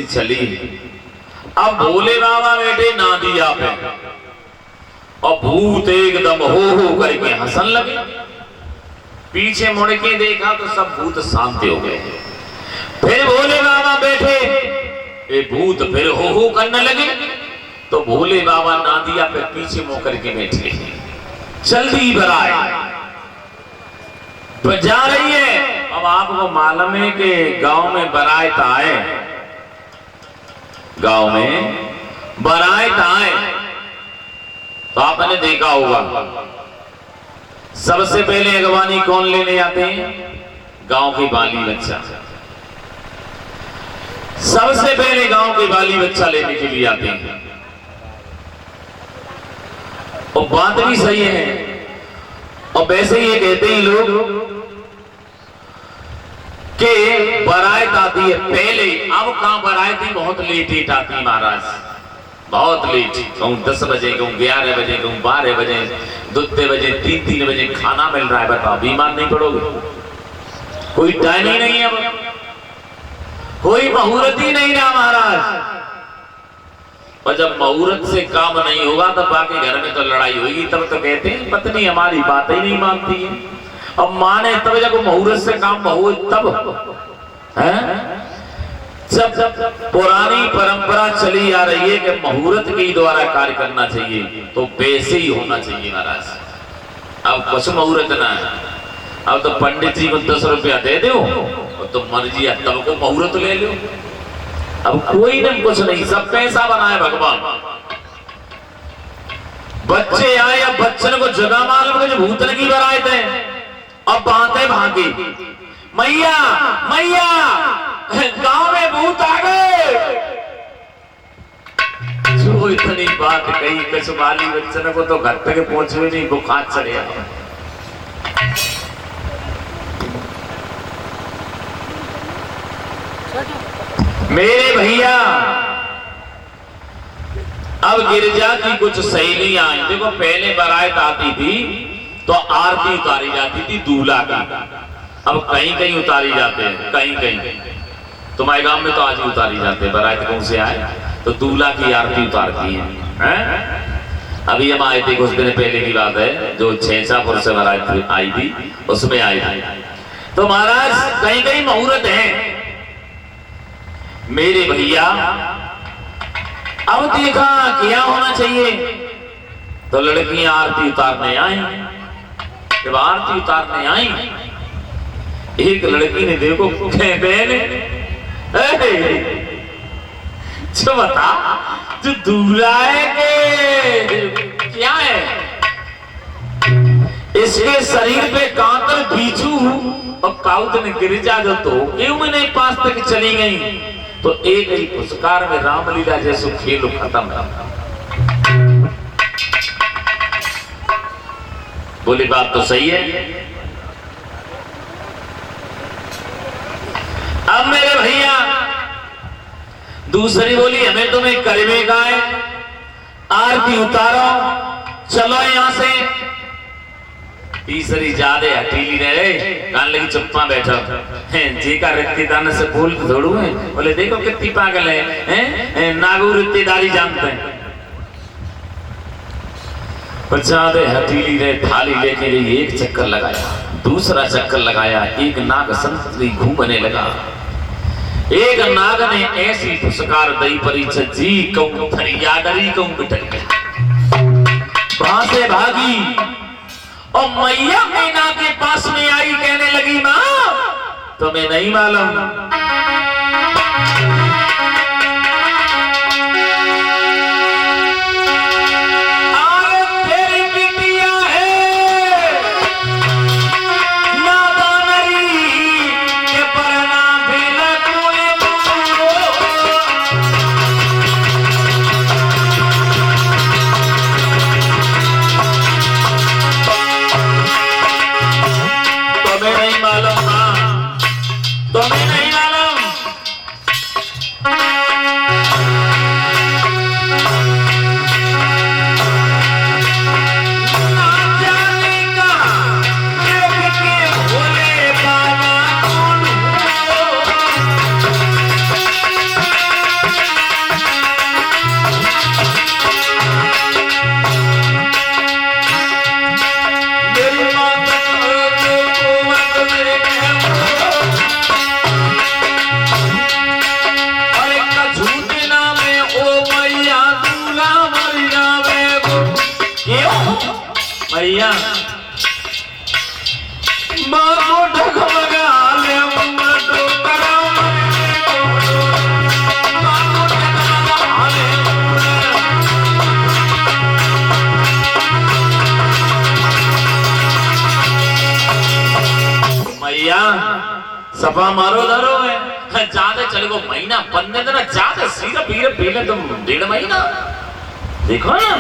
चली। अब भोले बाबा बैठे नादिया पे और भूत एकदम हो करके हंसन लगे। पीछे मुड़ के देखा तो सब भूत शांत हो गए। फिर भोले बाबा बैठे, ये भूत फिर हो करने लगे। तो भोले बाबा नादिया पे पीछे मुड़ करके बैठे। जल्दी बराए जा रही है। अब आपको मालूम है कि गांव में बरात आए, गांव में बरात आए तो आपने देखा होगा सबसे पहले अगवानी कौन लेने आते हैं? गांव के बाली बच्चा। सबसे पहले गांव के बाली बच्चा लेने के लिए आते हैं। और बात भी सही है। और वैसे ये कहते हैं लोग कि बारात आती है पहले। अब कहां बारात ही बहुत लेट आती है महाराज, बहुत लेट। कहूं 10 बजे, कहूं 11 बजे, कहूं 12 बजे, 2 बजे, 3 बजे खाना मिल रहा है। बताओ बीमार नहीं पड़ोगे? कोई टाइम ही नहीं है, कोई मुहूर्त ही नहीं रहा महाराज। और जब मुहूर्त से काम नहीं होगा तो बाकी घर में तो लड़ाई होगी। तब तो कहते हैं पत्नी हमारी बात ही नहीं मानती है। अब माने तब जब मुहूर्त से काम हो तब है। जब पुरानी परंपरा चली आ रही है कि मुहूर्त के द्वारा कार्य करना चाहिए तो वैसे ही होना चाहिए महाराज। अब कुछ मुहूर्त ना है। अब तो पंडित जी को 10 रुपया दे दो और तो मर्जी है तब को मुहूर्त ले लो। अब कोई नहीं कुछ नहीं, सब पैसा बनाए भगवान। बच्चे आए, अब बच्चन को जगह मालूम है भूतन की बारात है। अब बातें भागी, मैया मैया गांव में भूत आ गए। जो इतनी बात कही किस बाली बच्चन को तो घर तक पहुंचे नहीं, बुखार चढ़ गया। मेरे भैया अब गिरजा की कुछ सहेलियां आई। देखो पहले बारात आती थी तो आरती उतारी जाती थी दूल्हा की। अब कहीं कहीं उतारी जाते हैं, कहीं कहीं। तुम्हारे गांव में तो आज ही उतारी जाते हैं। बारात कौन से आए तो दूल्हा की आरती उतारती है। अभी हम आए थे कुछ दिन पहले की बात है, जो छेसापुर से बारात आई थी उसमें आई थी। तो महाराज कहीं कहीं मुहूर्त है। मेरे भैया अब देखा क्या होना चाहिए तो लड़कियां आरती उतारने आई। जब आरती उतारने आई एक लड़की ने देखो बहन जो बता जो दूल्हा है के क्या है? इसके शरीर पे कांकर बीचू और काउत ने गिरिजा जो तो क्यों नहीं पास तक चली गई। तो एक ही पुरस्कार में रामलीला जैसे खेल खत्म। बोली बात तो सही है। अब मेरे भैया दूसरी बोली हमें तुम्हें करीबे का है, आरती उतारो चलो यहां से। तीसरी ज्यादा हटीली रहे, कान लगी चुप्पा बैठा जी का रिश्तेदार से बोल थोड़ू है। बोले देखो कितनी पागल है, नागू रिश्तेदारी जानते हैं। ज्यादा हटीली रहे, थाली लेके गई, एक चक्कर लगाया, दूसरा चक्कर लगाया, एक नाग संतरी घूमने लगा। एक नाग ने ऐसी फुसकार दई परी जी कहूं फरिया डरी कहूं बिटक गया। वहां से भागी और मैया मीना के पास में आई, कहने लगी मां तुम्हें नहीं मालूम तुम्हें नहीं मालूम। मैया बाबू ढगमगा ले मटो कराओ बाबू ढगमगा ले मैया सफा मारो धरो है ज्यादा चले को महीना 15 दिन ज्यादा सिर्फ पीले तुम 1.5 महीना देखो ना।